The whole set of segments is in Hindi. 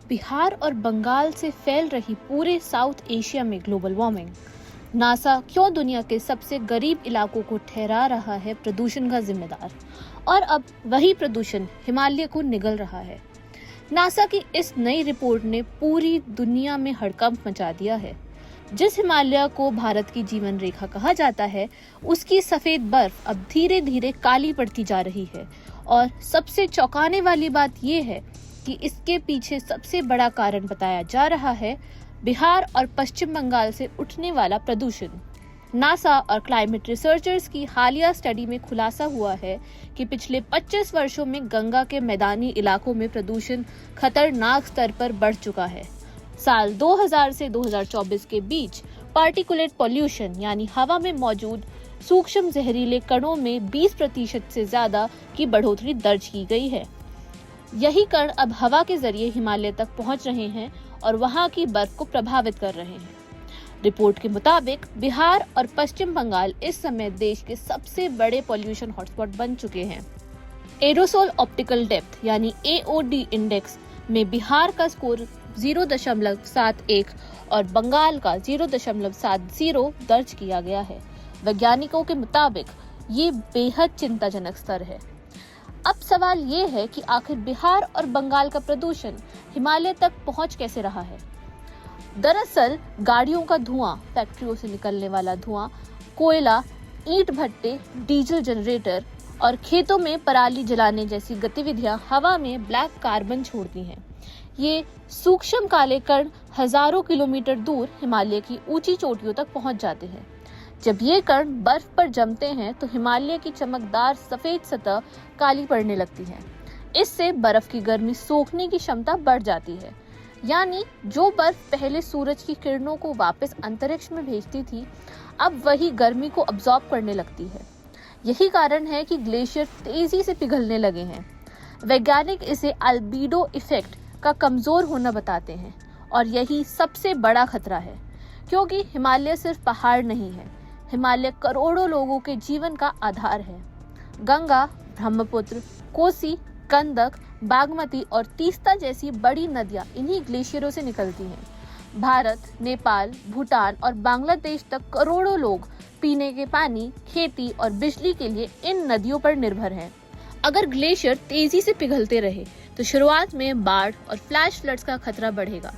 बिहार और बंगाल से फैल रही पूरे साउथ एशिया में ग्लोबल वार्मिंग। नासा क्यों दुनिया के सबसे गरीब इलाकों को ठहरा रहा है प्रदूषण का जिम्मेदार, और अब वही प्रदूषण हिमालय को निगल रहा है। नासा की इस नई रिपोर्ट ने पूरी दुनिया में हड़कंप मचा दिया है। जिस हिमालय को भारत की जीवन रेखा कहा जाता है, उसकी सफेद बर्फ अब धीरे धीरे काली पड़ती जा रही है। और सबसे चौंकाने वाली बात यह है कि इसके पीछे सबसे बड़ा कारण बताया जा रहा है बिहार और पश्चिम बंगाल से उठने वाला प्रदूषण। नासा और क्लाइमेट रिसर्चर्स की हालिया स्टडी में खुलासा हुआ है कि पिछले 25 वर्षों में गंगा के मैदानी इलाकों में प्रदूषण खतरनाक स्तर पर बढ़ चुका है। साल 2000 से 2024 के बीच पार्टिकुलेट पॉल्यूशन यानी हवा में मौजूद सूक्ष्म जहरीले कणों में 20% से ज्यादा की बढ़ोतरी दर्ज की गई है। यही कण अब हवा के जरिए हिमालय तक पहुंच रहे हैं और वहां की बर्फ को प्रभावित कर रहे हैं। रिपोर्ट के मुताबिक बिहार और पश्चिम बंगाल इस समय देश के सबसे बड़े पॉल्यूशन हॉटस्पॉट बन चुके हैं। एरोसोल ऑप्टिकल डेप्थ यानी AOD इंडेक्स में बिहार का स्कोर 0.71 और बंगाल का 0.70 दर्ज किया गया है। वैज्ञानिकों के मुताबिक ये बेहद चिंताजनक स्तर है। अब सवाल ये है कि आखिर बिहार और बंगाल का प्रदूषण हिमालय तक पहुंच कैसे रहा है। दरअसल गाड़ियों का धुआं, फैक्ट्रियों से निकलने वाला धुआं, कोयला, ईंट भट्टे, डीजल जनरेटर और खेतों में पराली जलाने जैसी गतिविधियां हवा में ब्लैक कार्बन छोड़ती हैं। ये सूक्ष्म काले कण हजारों किलोमीटर दूर हिमालय की ऊंची चोटियों तक पहुंच जाते हैं। जब ये कण बर्फ पर जमते हैं तो हिमालय की चमकदार सफेद सतह काली पड़ने लगती है। इससे बर्फ की गर्मी सोखने की क्षमता बढ़ जाती है, यानी जो बर्फ पहले सूरज की किरणों को वापस अंतरिक्ष में भेजती थी, अब वही गर्मी को अब्सॉर्ब करने लगती है। यही कारण है कि ग्लेशियर तेजी से पिघलने लगे हैं। वैज्ञानिक इसे अल्बीडो इफेक्ट का कमजोर होना बताते हैं, और यही सबसे बड़ा खतरा है, क्योंकि हिमालय सिर्फ पहाड़ नहीं है। हिमालय करोड़ों लोगों के जीवन का आधार है। गंगा, ब्रह्मपुत्र, कोसी, गंडक, बागमती और तीस्ता जैसी बड़ी नदियां इन्हीं ग्लेशियरों से निकलती हैं। भारत, नेपाल, भूटान और बांग्लादेश तक करोड़ों लोग पीने के पानी, खेती और बिजली के लिए इन नदियों पर निर्भर हैं। अगर ग्लेशियर तेजी से पिघलते रहे तो शुरुआत में बाढ़ और फ्लैश फ्लड्स का खतरा बढ़ेगा।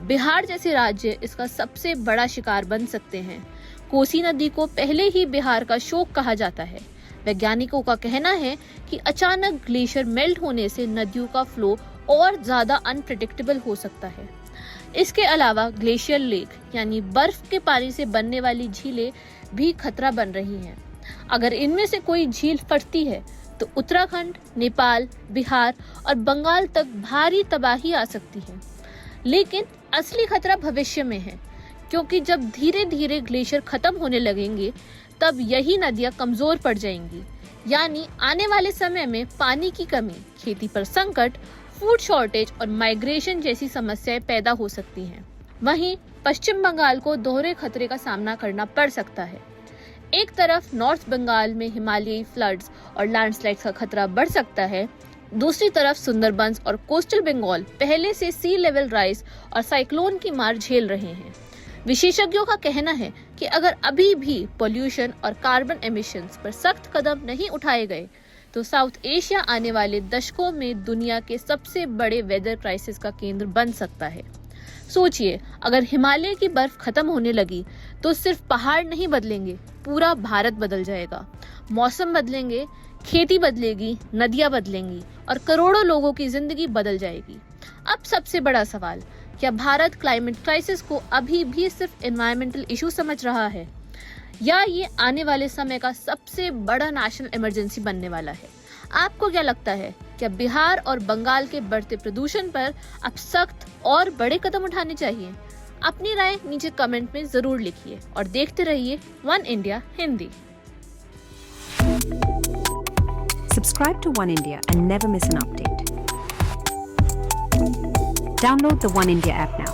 बिहार जैसे राज्य इसका सबसे बड़ा शिकार बन सकते हैं। कोसी नदी को पहले ही बिहार का शोक कहा जाता है। वैज्ञानिकों का कहना है कि अचानक ग्लेशियर मेल्ट होने से नदियों का फ्लो और ज्यादा अनप्रेडिक्टेबल हो सकता है। इसके अलावा ग्लेशियर लेक यानी बर्फ के पानी से बनने वाली झीलें भी खतरा बन रही हैं। अगर इनमें से कोई झील फटती है तो उत्तराखंड, नेपाल, बिहार और बंगाल तक भारी तबाही आ सकती है। लेकिन असली खतरा भविष्य में है, क्योंकि जब धीरे धीरे ग्लेशियर खत्म होने लगेंगे तब यही नदियां कमजोर पड़ जाएंगी। यानी आने वाले समय में पानी की कमी, खेती पर संकट, फूड शॉर्टेज और माइग्रेशन जैसी समस्याएं पैदा हो सकती हैं। वहीं पश्चिम बंगाल को दोहरे खतरे का सामना करना पड़ सकता है। एक तरफ नॉर्थ बंगाल में हिमालयी फ्लड्स और लैंडस्लाइड्स का खतरा बढ़ सकता है, दूसरी तरफ सुंदरबंस और कोस्टल बंगाल पहले से सी लेवल राइज और साइक्लोन की मार झेल रहे हैं। विशेषज्ञों का कहना है कि अगर अभी भी पॉल्यूशन और कार्बन एमिशंस पर सख्त कदम नहीं उठाए गए तो साउथ एशिया आने वाले दशकों में दुनिया के सबसे बड़े वेदर क्राइसिस का केंद्र बन सकता है। सोचिए, अगर हिमालय की बर्फ खत्म होने लगी तो सिर्फ पहाड़ नहीं बदलेंगे, पूरा भारत बदल जाएगा। मौसम बदलेंगे, खेती बदलेगी, नदियां बदलेंगी और करोड़ों लोगों की जिंदगी बदल जाएगी। अब सबसे बड़ा सवाल, क्या भारत क्लाइमेट क्राइसिस को अभी भी सिर्फ एनवायरमेंटल इशू समझ रहा है, या ये आने वाले समय का सबसे बड़ा नेशनल इमरजेंसी बनने वाला है? आपको क्या लगता है, क्या बिहार और बंगाल के बढ़ते प्रदूषण पर अब सख्त और बड़े कदम उठाने चाहिए? अपनी राय नीचे कमेंट में जरूर लिखिए और देखते रहिए one India Hindi. Subscribe to One India and never miss an update. Download the One India app now.